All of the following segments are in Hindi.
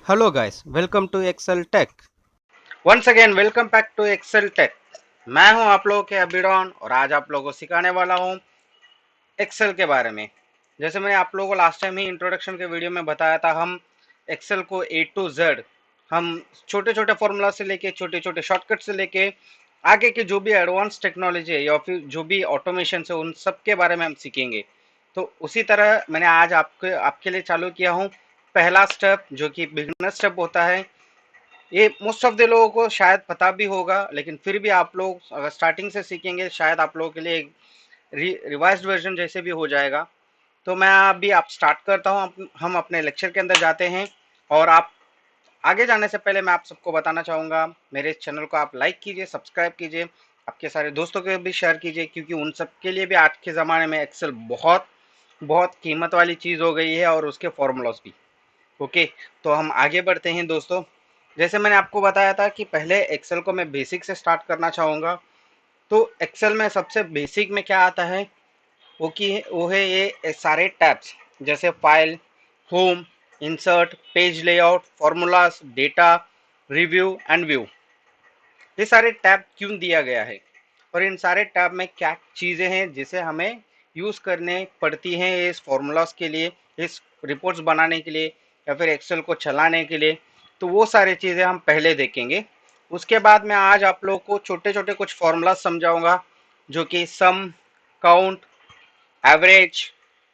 Hello guys, welcome to Excel Tech. Once again welcome back to Excel Tech. मैं हूं आप लोगों के अबिडॉन और आज आप लोगों को सिखाने वाला हूं एक्सेल के बारे में। जैसे मैंने आप लोगों को लास्ट टाइम ही इंट्रोडक्शन के वीडियो में बताया था, हम एक्सेल को ए टू जेड, हम छोटे छोटे फॉर्मूला से लेके छोटे छोटे शॉर्टकट से लेके आगे की जो भी एडवांस टेक्नोलॉजी है या फिर जो भी ऑटोमेशन है उन सब के बारे में हम सीखेंगे। तो उसी तरह मैंने आज आपके लिए चालू किया हूँ पहला स्टेप, जो कि बिगिनर स्टेप होता है। ये मोस्ट ऑफ द लोगों को शायद पता भी होगा, लेकिन फिर भी आप लोग अगर स्टार्टिंग से सीखेंगे शायद आप लोगों के लिए एक रिवाइज्ड वर्जन जैसे भी हो जाएगा। तो मैं अभी आप स्टार्ट करता हूँ, हम अपने लेक्चर के अंदर जाते हैं। और आप आगे जाने से पहले मैं आप सबको बताना चाहूँगा, मेरे चैनल को आप लाइक कीजिए, सब्सक्राइब कीजिए, आपके सारे दोस्तों को भी शेयर कीजिए, क्योंकि उन सब के लिए भी आज के ज़माने में एक्सेल बहुत बहुत कीमत वाली चीज़ हो गई है और उसके फॉर्मूलाज भी। ओके, तो हम आगे बढ़ते हैं दोस्तों। जैसे मैंने आपको बताया था कि पहले एक्सेल को मैं बेसिक से स्टार्ट करना चाहूँगा। तो एक्सेल में सबसे बेसिक में क्या आता है, वो है ये सारे टैब्स, जैसे file, home, insert, page layout, formulas, data, review and view. ये सारे टैब क्यों दिया गया है और इन सारे टैब में क्या चीज़ें हैं जिसे हमें यूज़ करने पड़ती हैं इस फॉर्मूलाज के लिए, इस रिपोर्ट्स बनाने के लिए या फिर एक्सेल को चलाने के लिए। तो वो सारी चीज़ें हम पहले देखेंगे। उसके बाद मैं आज आप लोगों को छोटे छोटे कुछ फॉर्मूलाज समझाऊंगा, जो कि सम, काउंट, एवरेज,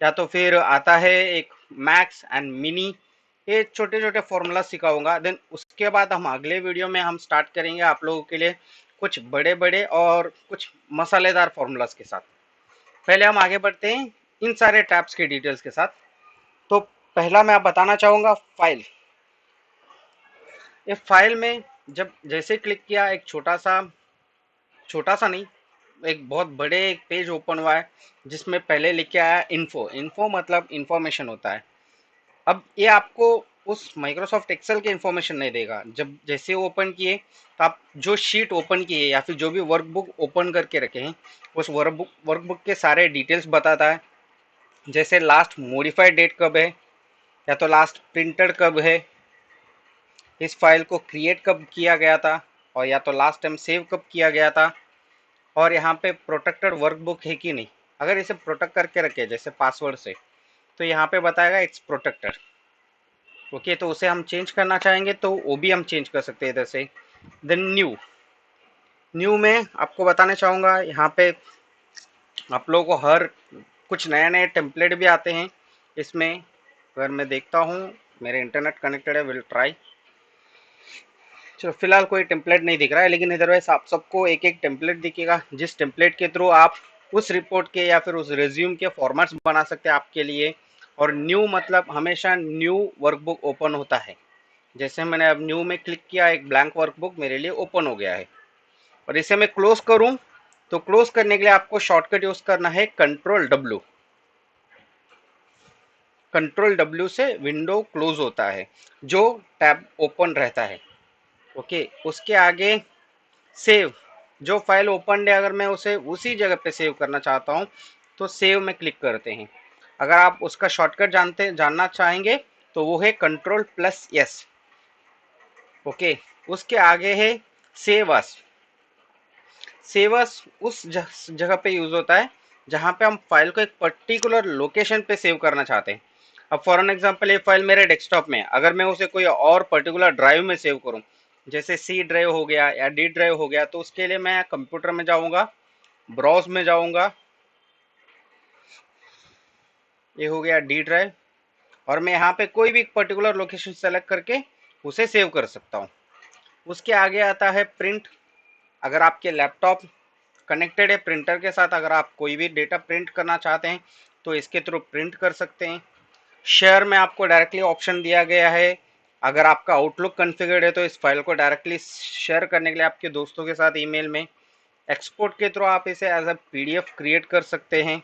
या तो फिर आता है एक मैक्स एंड मिनी। ये छोटे छोटे फॉर्मूला सिखाऊंगा। देन उसके बाद हम अगले वीडियो में हम स्टार्ट करेंगे आप लोगों के लिए कुछ बड़े बड़े और कुछ मसालेदार फॉर्मूलाज के साथ। पहले हम आगे बढ़ते हैं इन सारे टैब्स के डिटेल्स के साथ। तो पहला मैं बताना चाहूँगा फाइल। ये फाइल में जब जैसे क्लिक किया, एक छोटा सा नहीं, एक बहुत बड़े एक पेज ओपन हुआ है जिसमें पहले लिख के आया इन्फो। इन्फो मतलब इंफॉर्मेशन होता है। अब ये आपको उस माइक्रोसॉफ्ट एक्सेल के इंफॉर्मेशन नहीं देगा। जब जैसे ओपन किए तो आप जो शीट ओपन किए या फिर जो भी वर्कबुक ओपन करके रखे हैं उस वर्कबुक के सारे डिटेल्स बताता है। जैसे लास्ट मॉडिफाइड डेट कब है, या तो लास्ट प्रिंटेड कब है, इस फाइल को क्रिएट कब किया गया था, और या तो लास्ट टाइम सेव कब किया गया था, और यहाँ पे प्रोटेक्टेड वर्कबुक है कि नहीं। अगर इसे प्रोटेक्ट करके रखे जैसे पासवर्ड से, तो यहाँ पे बताएगा इट्स प्रोटेक्टेड। ओके, तो उसे हम चेंज करना चाहेंगे तो वो भी हम चेंज कर सकते हैं इधर से। देन न्यू, न्यू में आपको बताना चाहूँगा, यहाँ पे आप लोगों को हर कुछ नए नए टेम्पलेट भी आते हैं इसमें। अगर मैं देखता हूँ, मेरे इंटरनेट कनेक्टेड है, विल ट्राई। चलो फिलहाल कोई टेम्पलेट नहीं दिख रहा है, लेकिन इधरवाइज आप सबको एक एक टेम्पलेट दिखेगा, जिस टेम्पलेट के थ्रू आप उस रिपोर्ट के या फिर उस रिज्यूम के फॉर्मेट्स बना सकते हैं आपके लिए। और न्यू मतलब हमेशा न्यू वर्कबुक ओपन होता है। जैसे मैंने अब न्यू में क्लिक किया, एक ब्लैंक वर्कबुक मेरे लिए ओपन हो गया है। और इसे मैं क्लोज करूं, तो क्लोज करने के लिए आपको शॉर्टकट यूज करना है कंट्रोल डब्ल्यू। कंट्रोल डब्ल्यू से विंडो क्लोज होता है, जो टैब ओपन रहता है। ओके, उसके आगे सेव, जो फाइल ओपन है अगर मैं उसे उसी जगह पे सेव करना चाहता हूँ तो सेव में क्लिक करते हैं। अगर आप उसका शॉर्टकट जानना चाहेंगे तो वो है कंट्रोल प्लस एस। ओके, उसके आगे है सेव अस। सेव अस उस जगह पे यूज होता है जहाँ पे हम फाइल को एक पर्टिकुलर लोकेशन पे सेव करना चाहते हैं। अब फॉर एन एग्जांपल ये फाइल मेरे डेस्कटॉप में है, अगर मैं उसे कोई और पर्टिकुलर ड्राइव में सेव करूं, जैसे सी ड्राइव हो गया या डी ड्राइव हो गया, तो उसके लिए मैं कंप्यूटर में जाऊंगा, ब्राउज में जाऊंगा, ये हो गया डी ड्राइव, और मैं यहाँ पे कोई भी पर्टिकुलर लोकेशन सेलेक्ट करके उसे सेव कर सकता हूँ। उसके आगे आता है प्रिंट। अगर आपके लैपटॉप कनेक्टेड है प्रिंटर के साथ, अगर आप कोई भी डेटा प्रिंट करना चाहते हैं तो इसके थ्रू प्रिंट कर सकते हैं। शेयर में आपको डायरेक्टली ऑप्शन दिया गया है, अगर आपका आउटलुक कॉन्फ़िगर्ड है तो इस फाइल को डायरेक्टली शेयर करने के लिए आपके दोस्तों के साथ ईमेल में। एक्सपोर्ट के थ्रू आप इसे एज अ पीडीएफ क्रिएट कर सकते हैं।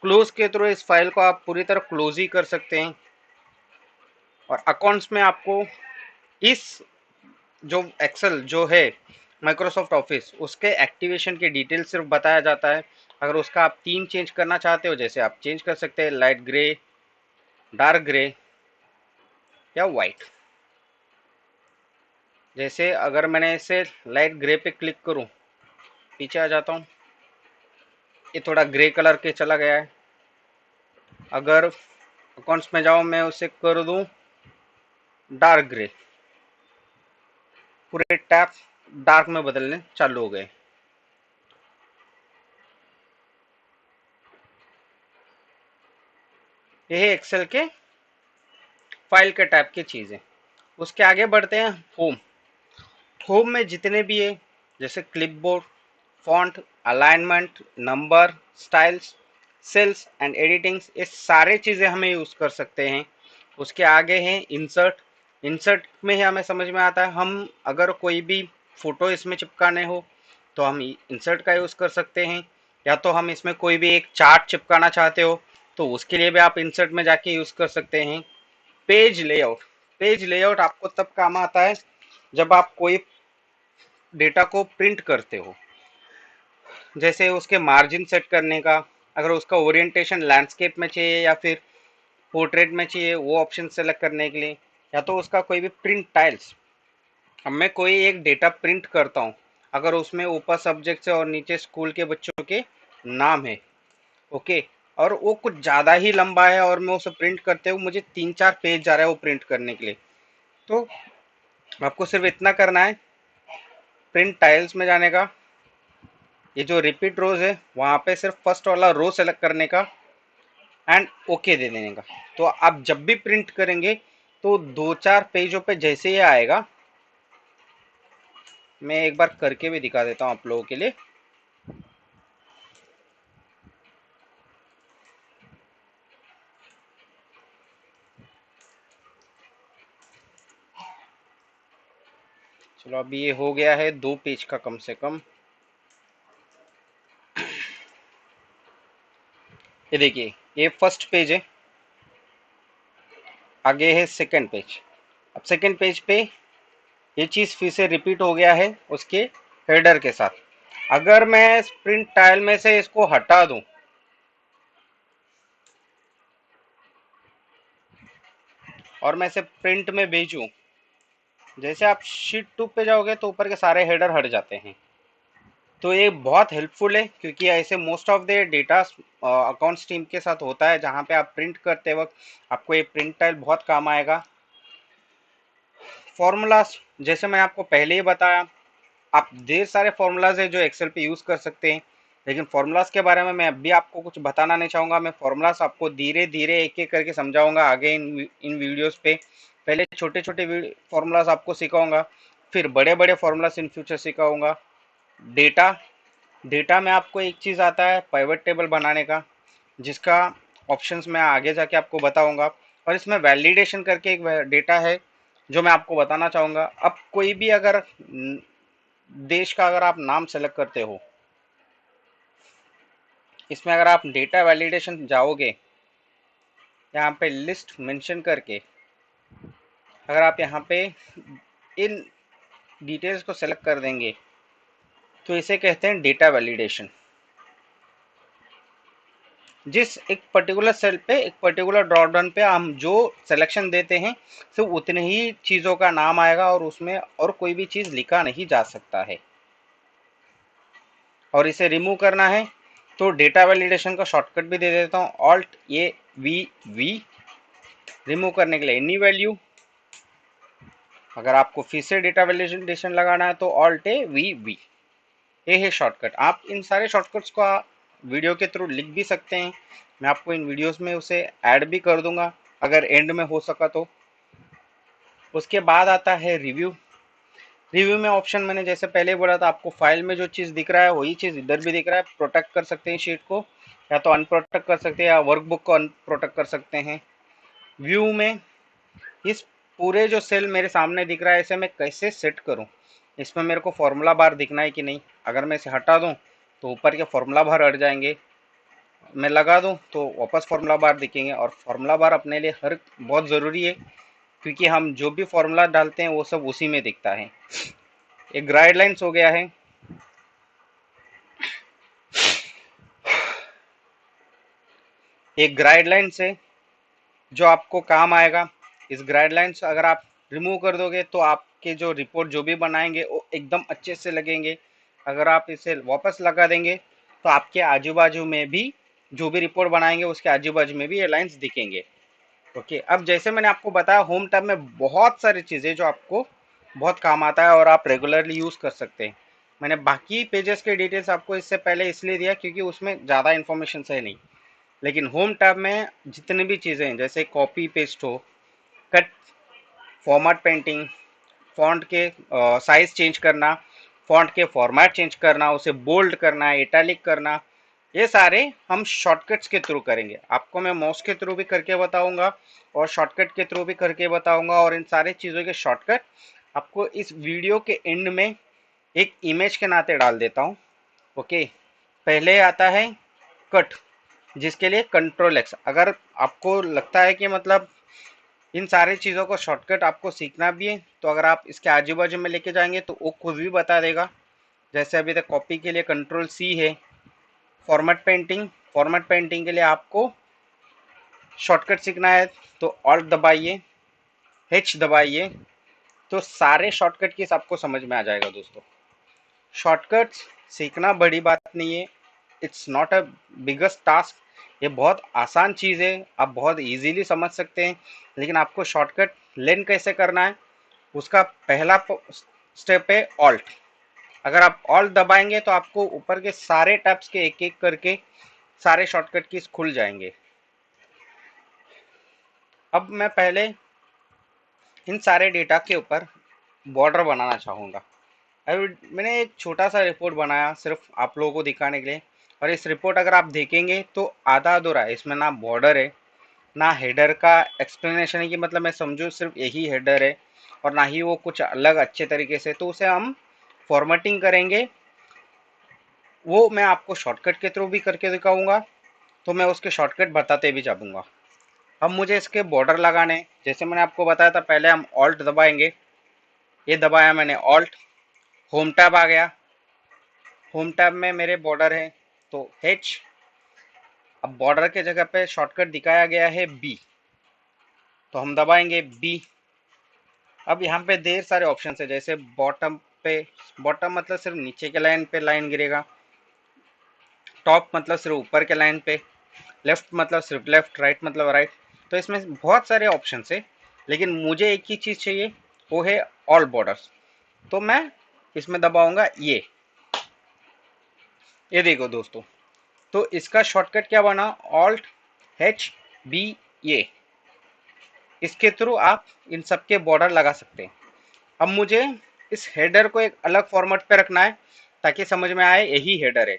क्लोज के थ्रू इस फाइल को आप पूरी तरह क्लोज ही कर सकते हैं। और अकाउंट्स में आपको इस जो एक्सेल जो है माइक्रोसॉफ्ट ऑफिस, उसके एक्टिवेशन के डिटेल सिर्फ बताया जाता है। अगर उसका आप थीम चेंज करना चाहते हो, जैसे आप चेंज कर सकते हैं लाइट ग्रे, डार्क ग्रे या वाइट। जैसे अगर मैंने इसे लाइट ग्रे पे क्लिक करूं, पीछे आ जाता हूं, ये थोड़ा ग्रे कलर के चला गया है। अगर अकाउंट्स में जाऊं, मैं उसे कर दूं डार्क ग्रे, पूरे टैब डार्क में बदलने चालू हो गए। ये है एक्सेल के फाइल के टैब की चीजें। उसके आगे बढ़ते हैं होम। होम में जितने भी है, जैसे clipboard, font, alignment, number, styles, cells and editings, ये सारे चीज़ें हमें यूज़ कर सकते हैं। उसके आगे है इंसर्ट। इंसर्ट में ही हमें समझ में आता है, हम अगर कोई भी फोटो इसमें चिपकाने हो तो हम इंसर्ट का यूज़ कर सकते हैं, या तो हम इसमें कोई भी एक चार्ट चिपकाना चाहते हो तो उसके लिए भी आप इंसर्ट में जाके यूज़ कर सकते हैं। Page layout. पेज लेआउट आपको तब काम आता है जब आप कोई डेटा को प्रिंट करते हो, जैसे उसके मार्जिन सेट करने का, अगर उसका ओरिएंटेशन लैंडस्केप में चाहिए या फिर पोर्ट्रेट में चाहिए, वो ऑप्शन सेलेक्ट करने के लिए, या तो उसका कोई भी प्रिंट टाइल्स। अब मैं कोई एक डेटा प्रिंट करता हूँ, अगर उसमें ऊपर सब्जेक्ट है और नीचे स्कूल के बच्चों के नाम है, ओके, और वो कुछ ज़्यादा ही लंबा है और मैं उसे प्रिंट करते हुए मुझे 3-4 पेज जा रहा है वो प्रिंट करने के लिए, तो आपको सिर्फ इतना करना है, प्रिंट टाइल्स में जाने का, ये जो रिपीट रोज है वहाँ पे सिर्फ फर्स्ट वाला रो सेलेक्ट करने का एंड ओके दे देने का। तो आप जब भी प्रिंट करेंगे तो 2-4 पेजों पे जैसे ये आएगा, मैं एक बार करके भी दिखा देता हूँ आप लोगों के लिए। चलो अभी ये हो गया है 2 पेज का कम से कम। ये देखिए, ये फर्स्ट पेज है, आगे है सेकंड पेज। अब सेकंड पेज पे ये चीज़ फिर से रिपीट हो गया है उसके हेडर के साथ। अगर मैं प्रिंट टाइल में से इसको हटा दूं और मैं इसे प्रिंट में भेजूं, जैसे आप शीट 2 पे जाओगे तो ऊपर के सारे हेडर हट जाते हैं। तो ये बहुत हेल्पफुल है, क्योंकि ऐसे most of the data accounts team के साथ होता है, जहाँ पे आप प्रिंट करते वक्त आपको ये प्रिंट टाइल बहुत काम आएगा। फॉर्मूलाज, जैसे मैंने आपको पहले ही बताया, आप ढेर सारे फॉर्मूलाज है जो एक्सेल पे यूज़ कर सकते हैं, लेकिन फॉर्मूलाज के बारे में मैं अभी आपको कुछ बताना नहीं चाहूँगा। मैं फॉर्मूलाज आपको धीरे धीरे एक एक करके समझाऊंगा आगे इन वीडियोस पे। पहले छोटे छोटे फॉर्मूलाज आपको सिखाऊंगा, फिर बड़े बड़े फॉर्मूलाज इन फ्यूचर सिखाऊंगा। डेटा, डेटा में आपको एक चीज़ आता है पाइवट टेबल बनाने का, जिसका ऑप्शंस मैं आगे जाके आपको बताऊंगा। और इसमें वैलिडेशन करके एक डेटा है जो मैं आपको बताना चाहूँगा। अब कोई भी अगर देश का अगर आप नाम सेलेक्ट करते हो, इसमें अगर आप डेटा वैलिडेशन जाओगे, यहाँ पे लिस्ट मेंशन करके अगर आप यहाँ पे इन डिटेल्स को सेलेक्ट कर देंगे तो इसे कहते हैं डेटा वैलिडेशन। जिस एक पर्टिकुलर सेल पे, एक पर्टिकुलर ड्रॉप डाउन पे हम जो सिलेक्शन देते हैं सिर्फ उतने ही चीज़ों का नाम आएगा और उसमें और कोई भी चीज़ लिखा नहीं जा सकता है। और इसे रिमूव करना है तो डेटा वैलिडेशन का शॉर्टकट भी दे देता हूँ, Alt A V V. Remove करने के लिए एनी वैल्यू, अगर आपको फिर से डेटा वैलिडेशन लगाना है तो ऑल्ट ए वी वी। ये है शॉर्टकट। आप इन सारे शॉर्टकट्स को वीडियो के थ्रू लिख भी सकते हैं, मैं आपको इन वीडियोस में उसे ऐड भी कर दूंगा अगर एंड में हो सका तो। उसके बाद आता है रिव्यू। रिव्यू में ऑप्शन मैंने जैसे पहले बोला था, आपको फाइल में जो चीज़ दिख रहा है वही चीज़ इधर भी दिख रहा है। प्रोटेक्ट कर सकते हैं शीट को, या तो अनप्रोटेक्ट कर सकते हैं, या वर्कबुक को अनप्रोटेक्ट कर सकते हैं। व्यू में इस पूरे जो सेल मेरे सामने दिख रहा है इसे मैं कैसे सेट करूं, इसमें मेरे को फॉर्मूला बार दिखना है कि नहीं। अगर मैं इसे हटा दूं तो ऊपर के फॉर्मूला बार हट जाएंगे, मैं लगा दूं तो वापस फॉर्मूला बार दिखेंगे। और फॉर्मूला बार अपने लिए हर बहुत ज़रूरी है, क्योंकि हम जो भी फॉर्मूला डालते हैं वो सब उसी में दिखता है। एक गाइडलाइंस हो गया है। एक गाइडलाइंस है जो आपको काम आएगा। इस गाइडलाइंस अगर आप रिमूव कर दोगे तो आपके जो रिपोर्ट जो भी बनाएंगे वो एकदम अच्छे से लगेंगे। अगर आप इसे वापस लगा देंगे तो आपके आजू बाजू में भी जो भी रिपोर्ट बनाएंगे उसके आजू बाजू में भी ये लाइन्स दिखेंगे। ओके, अब जैसे मैंने आपको बताया होम टैब में बहुत सारी चीज़ें जो आपको बहुत काम आता है और आप रेगुलरली यूज़ कर सकते हैं। मैंने बाकी पेजेस के डिटेल्स आपको इससे पहले इसलिए दिया क्योंकि उसमें ज़्यादा इन्फॉर्मेशन है नहीं, लेकिन होम टैब में जितनी भी चीज़ें हैं जैसे कॉपी पेस्ट हो, कट, फॉर्मेट पेंटिंग, फॉन्ट के साइज चेंज करना, फॉन्ट के फॉर्मेट चेंज करना, उसे बोल्ड करना, इटैलिक करना, ये सारे हम शॉर्टकट्स के थ्रू करेंगे। आपको मैं माउस के थ्रू भी करके बताऊंगा और शॉर्टकट के थ्रू भी करके बताऊंगा, और इन सारे चीज़ों के शॉर्टकट आपको इस वीडियो के एंड में एक इमेज के नाते डाल देता हूँ। ओके, पहले आता है कट, जिसके लिए कंट्रोल एक्स। अगर आपको लगता है कि मतलब इन सारी चीज़ों को शॉर्टकट आपको सीखना भी है तो अगर आप इसके आजू बाजू में लेके जाएंगे तो वो खुद भी बता देगा। जैसे अभी तक कॉपी के लिए कंट्रोल सी है, फॉर्मेट पेंटिंग के लिए आपको शॉर्टकट सीखना है तो ऑल्ट दबाइए, एच दबाइए, तो सारे शॉर्टकट कीज आपको समझ में आ जाएगा दोस्तों। शॉर्टकट्स सीखना बड़ी बात नहीं है, it's not a biggest task. ये बहुत आसान चीज़ है, आप बहुत इजीली समझ सकते हैं, लेकिन आपको शॉर्टकट लर्न कैसे करना है उसका पहला स्टेप है ऑल्ट। अगर आप ऑल्ट दबाएंगे तो आपको ऊपर के सारे टैब्स के एक एक करके सारे शॉर्टकट कीज खुल जाएंगे। अब मैं पहले इन सारे डेटा के ऊपर बॉर्डर बनाना चाहूँगा। अभी मैंने एक छोटा सा रिपोर्ट बनाया सिर्फ आप लोगों को दिखाने के लिए, और इस रिपोर्ट अगर आप देखेंगे तो आधा अधूरा है, इसमें ना बॉर्डर है ना हेडर का एक्सप्लेनेशन है कि मतलब मैं समझूँ सिर्फ यही हेडर है, और ना ही वो कुछ अलग अच्छे तरीके से। तो उसे हम फॉर्मेटिंग करेंगे, वो मैं आपको शॉर्टकट के थ्रू भी करके दिखाऊंगा, तो मैं उसके शॉर्टकट बताते भी जाऊँगा। अब मुझे इसके बॉर्डर लगाने, जैसे मैंने आपको बताया था, पहले हम ऑल्ट दबाएंगे, ये दबाया मैंने ऑल्ट, होम टैब आ गया, होम टैब में मेरे बॉर्डर है तो एच। अब बॉर्डर के जगह पे शॉर्टकट दिखाया गया है बी, तो हम दबाएंगे बी। अब यहाँ पे ढेर सारे ऑप्शन है, जैसे बॉटम पे, बॉटम मतलब सिर्फ नीचे के लाइन पे लाइन गिरेगा, टॉप मतलब सिर्फ ऊपर के लाइन पे, लेफ्ट मतलब सिर्फ लेफ्ट, राइट मतलब राइट। तो इसमें बहुत सारे ऑप्शन है, लेकिन मुझे एक ही चीज़ चाहिए, वो है ऑल बॉर्डर्स। तो मैं इसमें दबाऊंगा ये देखो दोस्तों, तो इसका शॉर्टकट क्या बना, ऑल्ट एच बी ए। इसके थ्रू आप इन सब के बॉर्डर लगा सकते हैं। अब मुझे इस हेडर को एक अलग फॉर्मेट पे रखना है ताकि समझ में आए यही हेडर है,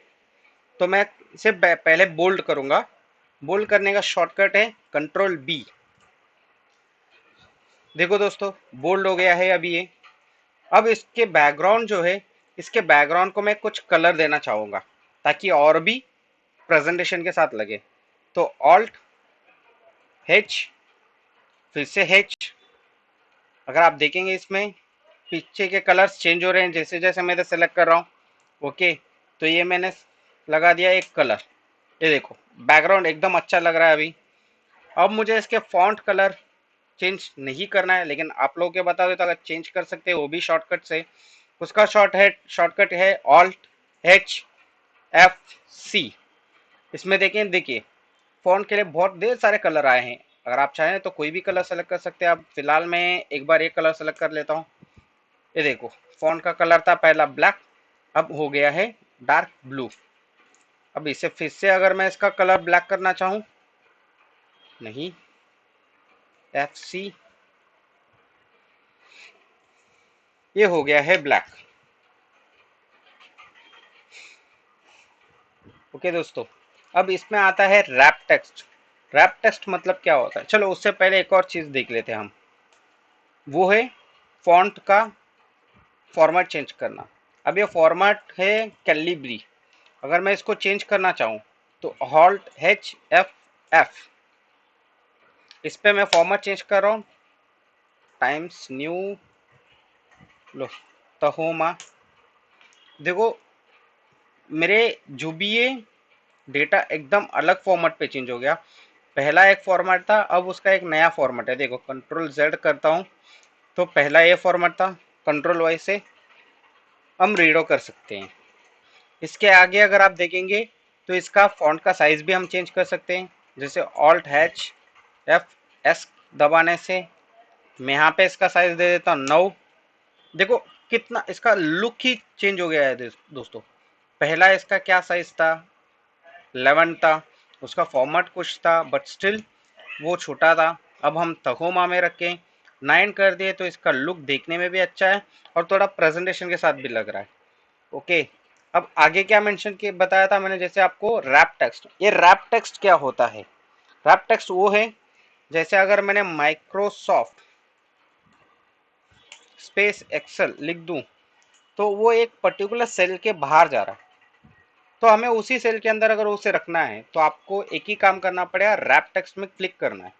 तो मैं इसे पहले बोल्ड करूंगा। बोल्ड करने का शॉर्टकट है कंट्रोल बी। देखो दोस्तों, बोल्ड हो गया है अभी ये। अब इसके बैकग्राउंड जो है, इसके बैकग्राउंड को मैं कुछ कलर देना चाहूंगा ताकि और भी प्रेजेंटेशन के साथ लगे। तो ऑल्ट एच, फिर से एच। अगर आप देखेंगे इसमें पीछे के कलर्स चेंज हो रहे हैं जैसे जैसे मैं इधर सेलेक्ट कर रहा हूँ। ओके, तो ये मैंने लगा दिया एक कलर, ये देखो बैकग्राउंड एकदम अच्छा लग रहा है अभी। अब मुझे इसके फॉन्ट कलर चेंज नहीं करना है, लेकिन आप लोगों के बता दो तो अगर चेंज कर सकते हैं वो भी शॉर्टकट से। उसका शॉर्टकट है ऑल्ट एच एफ सी। इसमें देखें, देखिए फॉन्ट के लिए बहुत ढेर सारे कलर आए हैं, अगर आप चाहें तो कोई भी कलर सेलेक्ट कर सकते हैं। अब फिलहाल मैं एक बार एक कलर सेलेक्ट कर लेता हूँ। ये देखो, फॉन्ट का कलर था पहला ब्लैक, अब हो गया है डार्क ब्लू। अब इसे फिर से अगर मैं इसका कलर ब्लैक करना चाहूँ, नहीं, एफ सी, ये हो गया है ब्लैक। ओके दोस्तों, अब इसमें आता है रैप टेक्स्ट। रैप टेक्स्ट मतलब क्या होता है, चलो उससे पहले एक और चीज़ देख लेते हैं हम, वो है फॉन्ट का फॉर्मेट चेंज करना। अब ये फॉर्मेट है कैलिब्री, अगर मैं इसको चेंज करना चाहूँ तो हॉल्ट एच एफ एफ, इस पर मैं फॉर्मेट चेंज कर रहा हूँ, टाइम्स न्यू लो तहोमा। देखो मेरे जो भी ये डेटा एकदम अलग फॉर्मेट पे चेंज हो गया। पहला एक फॉर्मेट था, अब उसका एक नया फॉर्मेट है। देखो कंट्रोल जेड करता हूँ तो पहला ये फॉर्मेट था, कंट्रोल वाई से हम रीडो कर सकते हैं। इसके आगे अगर आप देखेंगे तो इसका फॉन्ट का साइज भी हम चेंज कर सकते हैं। जैसे ऑल्ट हैच एफ एस दबाने से मैं यहाँ पे इसका साइज दे देता हूँ 9। देखो कितना इसका लुक ही चेंज हो गया है दोस्तों। पहला इसका क्या साइज था, 11 था, उसका फॉर्मेट कुछ था बट स्टिल वो छोटा था। अब हम तहोमा में रख के 9 कर दिए तो इसका लुक देखने में भी अच्छा है और थोड़ा प्रेजेंटेशन के साथ भी लग रहा है। ओके, अब आगे क्या मेंशन के बताया था मैंने, जैसे आपको रैप टेक्स्ट। ये रैप टेक्स्ट क्या होता है? रैप टेक्स्ट वो है, जैसे अगर मैंने माइक्रोसॉफ्ट स्पेस एक्सेल लिख दूं तो वो एक पर्टिकुलर सेल के बाहर जा रहा है, तो हमें उसी सेल के अंदर अगर उसे रखना है तो आपको एक ही काम करना पड़ेगा, रैप टेक्स्ट में क्लिक करना है।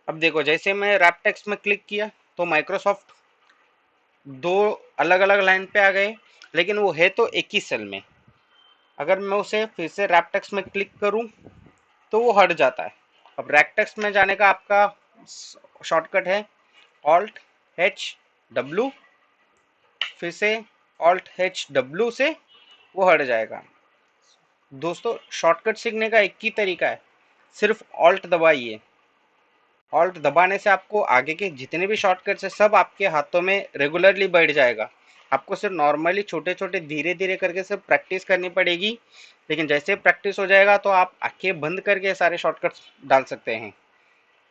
अब देखो जैसे मैं रैप टेक्स्ट में क्लिक किया तो माइक्रोसॉफ्ट दो अलग अलग लाइन पे आ गए, लेकिन वो है तो एक ही सेल में। अगर मैं उसे फिर से रैप टेक्स्ट में क्लिक करूं तो वो हट जाता है। अब रैप टेक्स्ट में जाने का आपका शॉर्टकट है ऑल्ट एच डब्ल्यू, फिर से ऑल्ट एच डब्ल्यू से वो हट जाएगा। दोस्तों शॉर्टकट सीखने का एक ही तरीका है, सिर्फ ऑल्ट दबाइए। ऑल्ट दबाने से आपको आगे के जितने भी शॉर्टकट्स है सब आपके हाथों में रेगुलरली बैठ जाएगा। आपको सिर्फ नॉर्मली छोटे छोटे धीरे धीरे करके सिर्फ प्रैक्टिस करनी पड़ेगी, लेकिन जैसे प्रैक्टिस हो जाएगा तो आप आंखें बंद करके सारे शॉर्टकट्स डाल सकते हैं।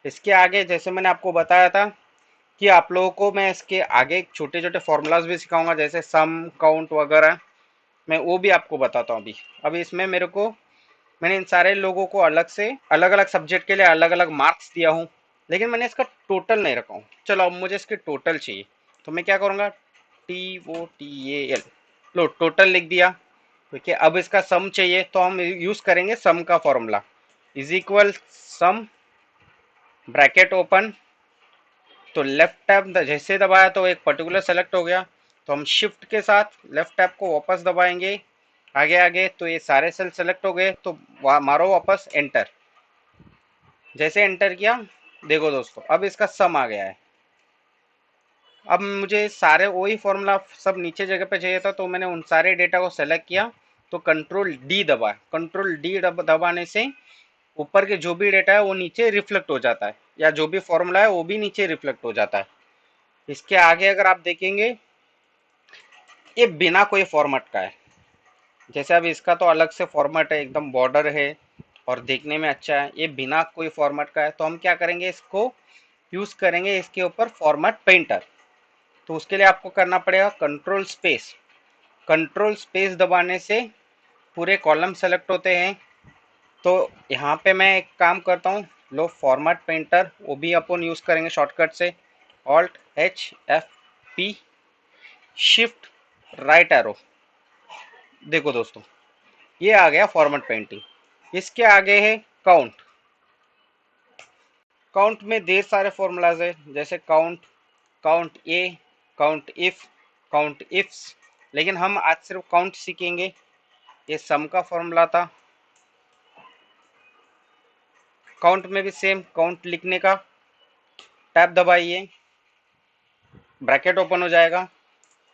इसके आगे जैसे मैंने आपको बताया था कि आप लोगों को मैं इसके आगे छोटे छोटे फॉर्मूलाज भी सिखाऊंगा, जैसे सम काउंट वगैरह, मैं वो भी आपको बताता हूँ अभी। अभी इसमें मैंने इन सारे लोगों को अलग से अलग अलग सब्जेक्ट के लिए अलग अलग मार्क्स दिया हूँ, लेकिन मैंने इसका टोटल नहीं रखा हूँ। चलो अब मुझे इसके टोटल चाहिए, तो मैं क्या करूँगा, TOTAL, लो टोटल लिख दिया। ठीक है, अब इसका सम चाहिए तो हम यूज करेंगे सम का formula, is equal some bracket open. तो लेफ्ट टैब जैसे दबाया तो एक पर्टिकुलर सेलेक्ट हो गया, तो हम शिफ्ट के साथ लेफ्ट टैब को वापस दबाएंगे आगे आगे, तो ये सारे सेल सेलेक्ट हो गए, तो मारो वापस एंटर। जैसे एंटर किया देखो दोस्तों अब इसका सम आ गया है। अब मुझे सारे वही फॉर्मूला सब नीचे जगह पे चाहिए था, तो मैंने उन सारे डेटा को सेलेक्ट किया, तो कंट्रोल डी दबा, कंट्रोल डी दबाने से ऊपर के जो भी डेटा है वो नीचे रिफ्लेक्ट हो जाता है, या जो भी फॉर्मूला है वो भी नीचे रिफ्लेक्ट हो जाता है। इसके आगे अगर आप देखेंगे ये बिना कोई फॉर्मेट का है। जैसे अब इसका तो अलग से फॉर्मेट है, एकदम बॉर्डर है और देखने में अच्छा है, ये बिना कोई फॉर्मेट का है। तो हम क्या करेंगे, इसको यूज करेंगे इसके ऊपर फॉर्मेट पेंटर। तो उसके लिए आपको करना पड़ेगा कंट्रोल स्पेस, कंट्रोल स्पेस दबाने से पूरे कॉलम सेलेक्ट होते हैं। तो यहाँ पे मैं एक काम करता हूँ, लो फॉर्मेट पेंटर, वो भी अपन यूज करेंगे शॉर्टकट से, alt H F P shift right arrow. देखो दोस्तों ये आ गया फॉर्मेट पेंटिंग। इसके आगे है काउंट। काउंट में ढेर सारे फॉर्मूलाज है, जैसे count, count A, count if, count ifs, लेकिन हम आज सिर्फ काउंट सीखेंगे। ये सम का फॉर्मूला था। काउंट में भी सेम, काउंट लिखने का टैब दबाइए, ब्रैकेट ओपन हो जाएगा,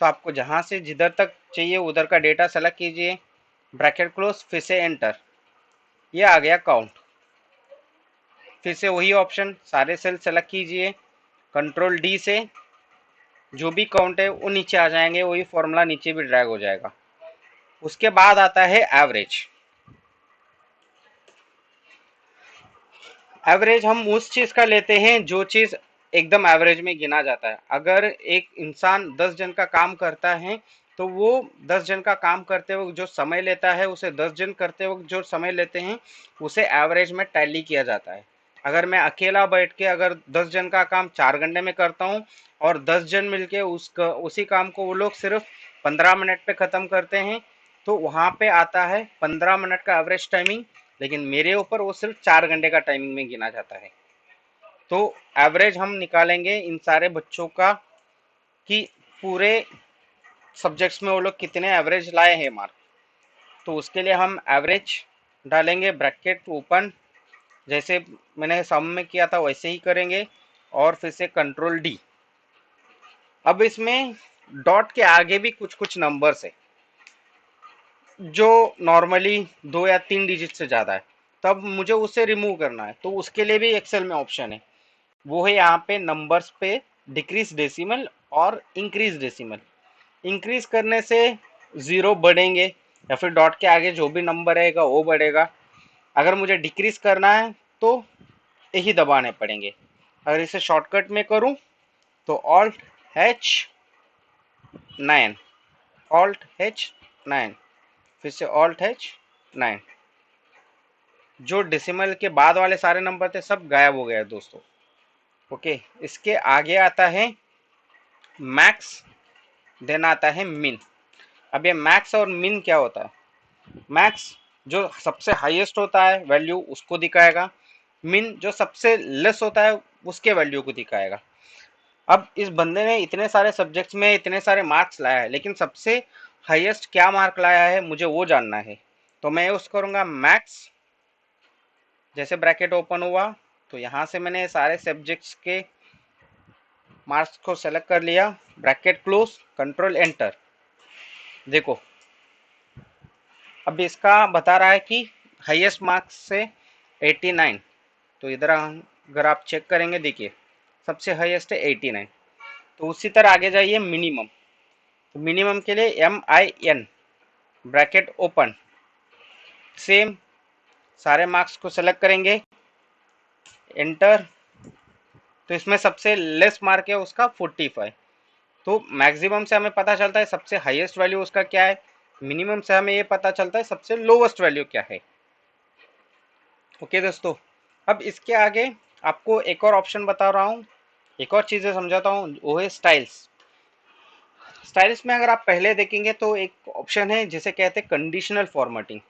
तो आपको जहां से जिधर तक चाहिए उधर का डेटा सेलेक्ट कीजिए, ब्रैकेट क्लोज, फिर से एंटर। ये आ गया काउंट। फिर से वही ऑप्शन, सारे सेल सेलेक्ट कीजिए, कंट्रोल डी से जो भी काउंट है वो नीचे आ जाएंगे, वही फॉर्मूला नीचे भी ड्रैग हो जाएगा। उसके बाद आता है एवरेज। एवरेज हम उस चीज का लेते हैं जो चीज एकदम एवरेज में गिना जाता है। अगर एक इंसान 10 जन का काम करता है तो वो 10 जन का काम करते वक्त जो समय लेता है उसे 10 जन करते वक्त जो समय लेते हैं उसे एवरेज में टैली किया जाता है। अगर मैं अकेला बैठ के अगर 10 जन का काम 4 घंटे में करता हूँ और 10 जन मिलके उसी काम को वो लोग सिर्फ 15 मिनट पे खत्म करते हैं, तो वहां पे आता है 15 मिनट का एवरेज टाइमिंग, लेकिन मेरे ऊपर वो सिर्फ 4 घंटे का टाइमिंग में गिना जाता है। तो एवरेज हम निकालेंगे इन सारे बच्चों का कि पूरे सब्जेक्ट्स में वो लोग कितने एवरेज लाए हैं मार्क। तो उसके लिए हम एवरेज डालेंगे, ब्रैकेट ओपन, जैसे मैंने सम में किया था वैसे ही करेंगे, और फिर से कंट्रोल डी। अब इसमें डॉट के आगे भी कुछ कुछ नंबर्स है जो नॉर्मली 2 या 3 डिजिट से ज्यादा है, तब मुझे उसे रिमूव करना है, तो उसके लिए भी एक्सेल में ऑप्शन है। वो है यहाँ पे नंबर्स पे डिक्रीज डेसिमल और इंक्रीज डेसिमल। इंक्रीज करने से 0 बढ़ेंगे या फिर डॉट के आगे जो भी नंबर रहेगा वो बढ़ेगा। अगर मुझे डिक्रीज करना है तो यही दबाने पड़ेंगे। अगर इसे शॉर्टकट में करूं तो Alt H9, Alt H9, फिर से Alt H9। जो डेसिमल के बाद वाले सारे नंबर थे सब गायब हो गए दोस्तों। ओके, इसके आगे आता है मैक्स, देन आता है मिन। अब ये मैक्स और मिन क्या होता है? मैक्स जो सबसे हाईएस्ट होता है वैल्यू उसको दिखाएगा, मिन जो सबसे लेस होता है उसके वैल्यू को दिखाएगा। अब इस बंदे ने इतने सारे सब्जेक्ट्स में इतने सारे मार्क्स लाया है, लेकिन सबसे हाईएस्ट क्या मार्क लाया है मुझे वो जानना है। तो मैं यूज करूंगा मैक्स, जैसे ब्रैकेट ओपन हुआ तो यहाँ से मैंने सारे सब्जेक्ट्स के मार्क्स को सेलेक्ट कर लिया, ब्रैकेट क्लोज, कंट्रोल एंटर। देखो अब इसका बता रहा है कि हाईएस्ट मार्क्स से 89। तो इधर अगर आप चेक करेंगे देखिए सबसे हाईएस्ट है 89। तो उसी तरह आगे जाइए मिनिमम। तो मिनिमम के लिए MIN, ब्रैकेट ओपन, सेम सारे मार्क्स को सेलेक्ट करेंगे, एंटर। तो इसमें सबसे लेस मार्क है उसका 45। तो मैक्सिमम से हमें पता चलता है सबसे हाईएस्ट वैल्यू उसका क्या है, मिनिमम से हमें ये पता चलता है सबसे लोवेस्ट वैल्यू क्या है। ओके दोस्तों, अब इसके आगे आपको एक और ऑप्शन बता रहा हूँ, एक और चीज़ें समझाता हूँ, वो है स्टाइल्स। स्टाइल्स में अगर आप पहले देखेंगे तो एक ऑप्शन है जिसे कहते हैं कंडीशनल फॉर्मेटिंग।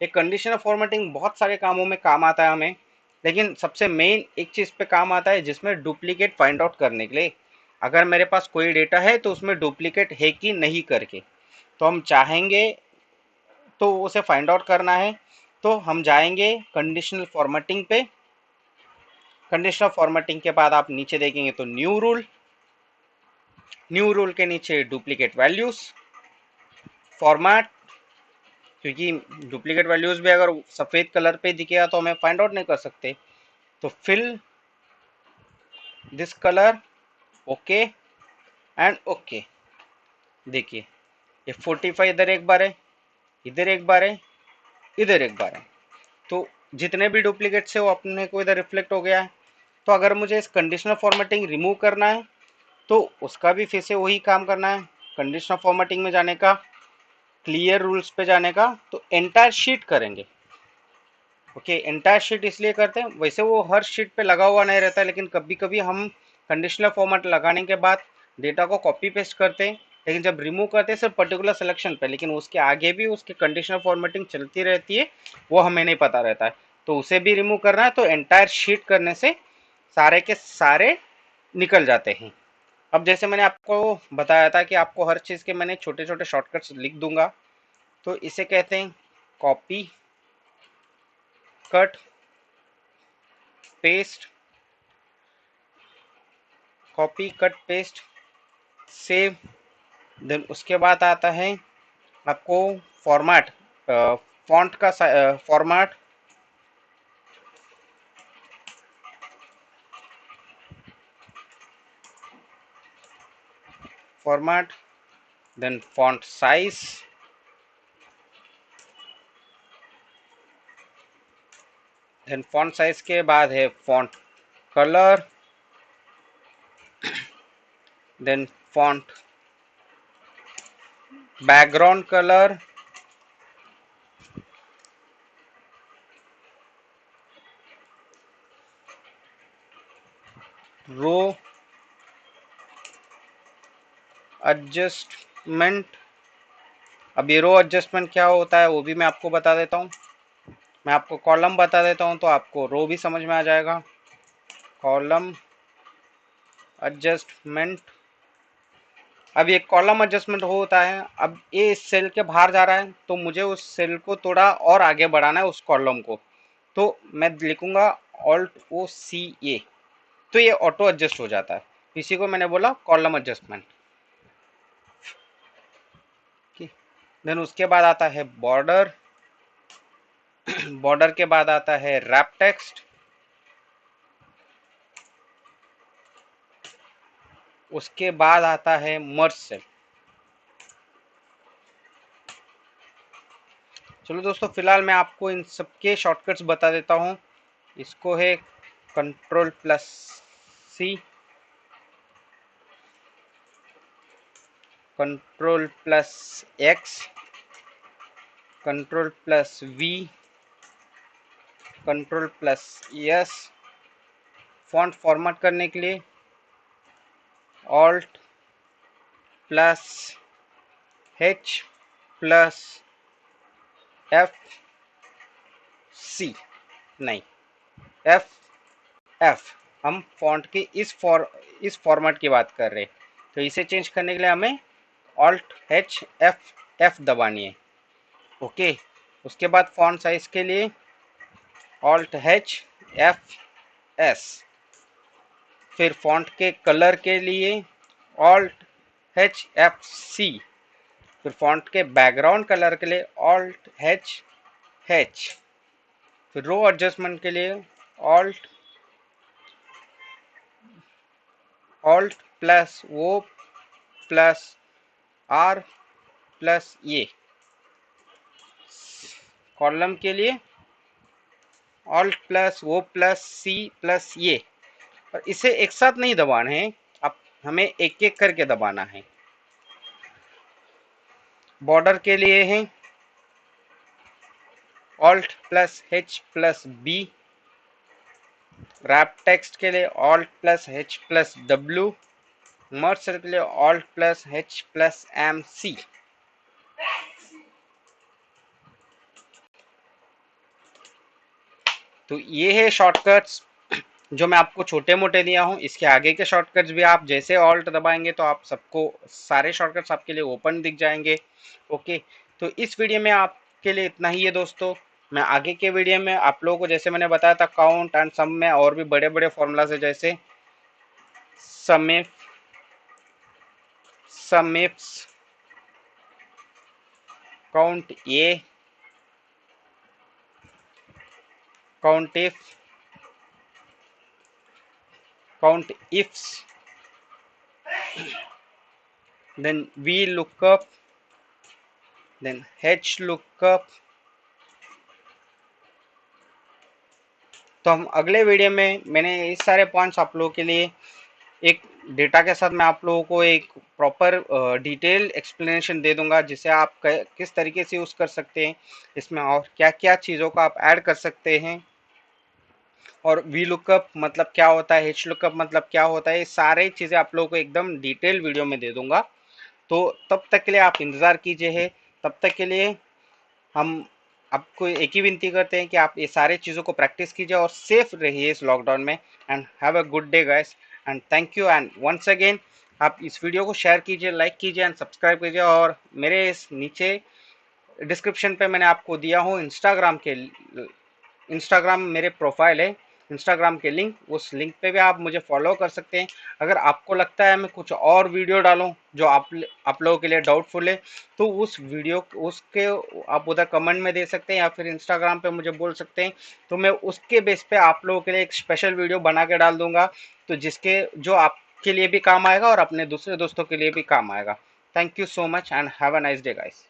एक कंडीशनल फॉर्मेटिंग बहुत सारे कामों में काम आता है हमें, लेकिन सबसे मेन एक चीज़ पे काम आता है जिसमें डुप्लीकेट फाइंड आउट करने के लिए। अगर मेरे पास कोई डेटा है तो उसमें डुप्लीकेट है कि नहीं करके, तो हम चाहेंगे तो उसे फाइंड आउट करना है, तो हम जाएंगे कंडीशनल फॉर्मेटिंग पे। कंडीशनल फॉर्मेटिंग के बाद आप नीचे देखेंगे तो न्यू रूल, न्यू रूल के नीचे डुप्लीकेट वैल्यूज, फॉर्मेट, क्योंकि डुप्लीकेट वैल्यूज भी अगर सफ़ेद कलर पे दिखेगा तो हमें फाइंड आउट नहीं कर सकते। तो fill this colour, okay and okay. देखिए ये 45 इधर एक बार है, इधर एक बार है, इधर एक बार है। तो जितने भी डुप्लीकेट है वो अपने को इधर रिफ्लेक्ट हो गया है। तो अगर मुझे इस कंडीशनल फॉर्मेटिंग रिमूव करना है तो उसका भी फिर से वही काम करना है, कंडीशनल फॉर्मेटिंग में जाने का, क्लियर रूल्स पे जाने का, तो एंटायर शीट करेंगे। ओके, एंटायर शीट इसलिए करते हैं, वैसे वो हर शीट पे लगा हुआ नहीं रहता है, लेकिन कभी कभी हम कंडीशनल फॉर्मेट लगाने के बाद डेटा को कॉपी पेस्ट करते हैं, लेकिन जब रिमूव करते हैं सिर्फ पर्टिकुलर सिलेक्शन पे, लेकिन उसके आगे भी उसकी कंडीशनल फॉर्मेटिंग चलती रहती है, वो हमें नहीं पता रहता है। तो उसे भी रिमूव करना है तो एंटायर शीट करने से सारे के सारे निकल जाते हैं। अब जैसे मैंने आपको बताया था कि आपको हर चीज़ के मैंने छोटे छोटे शॉर्टकट्स लिख दूंगा, तो इसे कहते हैं copy cut paste, copy cut paste, save. Then उसके बाद आता है आपको फॉर्मेट, फॉन्ट का format, format, then font size, then font size के बाद है font colour, then font background colour, row adjustment. अब ये रो एडजस्टमेंट क्या होता है वो भी मैं आपको बता देता हूँ। मैं आपको कॉलम बता देता हूँ तो आपको रो भी समझ में आ जाएगा। कॉलम एडजस्टमेंट, अब ये कॉलम एडजस्टमेंट होता है, अब ये इस सेल के बाहर जा रहा है तो मुझे उस सेल को थोड़ा और आगे बढ़ाना है उस कॉलम को, तो मैं लिखूंगा Alt+O+C+A, तो ये ऑटो एडजस्ट हो जाता है। इसी को मैंने बोला कॉलम एडजस्टमेंट। देन उसके बाद आता है बॉर्डर, बॉर्डर के बाद आता है रैप टेक्स्ट, उसके बाद आता है मर्ज सेल। चलो दोस्तों, फिलहाल मैं आपको इन सबके शॉर्टकट्स बता देता हूँ। इसको है Ctrl+C, Ctrl+X, Ctrl+V, Ctrl+S। Font format करने के लिए Alt+H+F, नहीं, F। हम फॉन्ट के इस फॉर्मेट की बात कर रहे हैं, तो इसे चेंज करने के लिए हमें Alt+H+F दबानी है। ओके, उसके बाद फॉन्ट साइज के लिए Alt+H+F, फिर फॉन्ट के कलर के लिए Alt+H+C, फिर फॉन्ट के बैकग्राउंड कलर के लिए Alt+H+, फिर रो एडजस्टमेंट के लिए Alt+O+R+A, कॉलम के लिए Alt+O+C+A। और इसे एक साथ नहीं दबाना है, अब हमें एक एक करके दबाना है। बॉर्डर के लिए है Alt+H+B, रैप टेक्स्ट के लिए Alt+H+W, मर्ज सेल के लिए Alt+H+MC। तो ये है शॉर्टकट्स जो मैं आपको छोटे मोटे दिया हूँ। इसके आगे के शॉर्टकट्स भी आप जैसे ऑल्ट दबाएंगे तो आप सबको सारे शॉर्टकट्स आपके लिए ओपन दिख जाएंगे। ओके, तो इस वीडियो में आपके लिए इतना ही है दोस्तों। मैं आगे के वीडियो में आप लोगों को, जैसे मैंने बताया था, काउंट एंड सम में और भी बड़े बड़े फॉर्मूलाज है, जैसे sumif, sumifs, counta, count if, count ifs, then VLOOKUP, then HLOOKUP। तो हम अगले वीडियो में मैंने इस सारे पॉइंट्स आप लोगों के लिए एक डेटा के साथ मैं आप लोगों को एक प्रॉपर डिटेल एक्सप्लेनेशन दे दूंगा, जिसे आप किस तरीके से यूज़ कर सकते हैं, इसमें और क्या क्या चीज़ों का आप ऐड कर सकते हैं, और VLOOKUP मतलब क्या होता है, HLOOKUP मतलब क्या होता है, ये सारी चीज़ें आप लोगों को एकदम डिटेल वीडियो में दे दूंगा। तो तब तक के लिए आप इंतज़ार कीजिए है। तब तक के लिए हम आपको एक ही विनती करते हैं कि आप ये सारे चीज़ों को प्रैक्टिस कीजिए और सेफ रहिए इस लॉकडाउन में। And have a good day guys, and thank you. And once again आप इस वीडियो को शेयर कीजिए, लाइक कीजिए एंड सब्सक्राइब कीजिए। और मेरे इस नीचे डिस्क्रिप्शन पे मैंने आपको दिया हूँ इंस्टाग्राम मेरे प्रोफाइल है, इंस्टाग्राम के लिंक, उस लिंक पे भी आप मुझे फॉलो कर सकते हैं। अगर आपको लगता है मैं कुछ और वीडियो डालूं जो आप लोगों के लिए डाउटफुल है, तो उस वीडियो उसके आप उधर कमेंट में दे सकते हैं या फिर इंस्टाग्राम पे मुझे बोल सकते हैं। तो मैं उसके बेस पे आप लोगों के लिए एक स्पेशल वीडियो बना के डाल दूंगा, तो जो आपके लिए भी काम आएगा और अपने दूसरे दोस्तों के लिए भी काम आएगा। Thank you so much and have a nice day guys.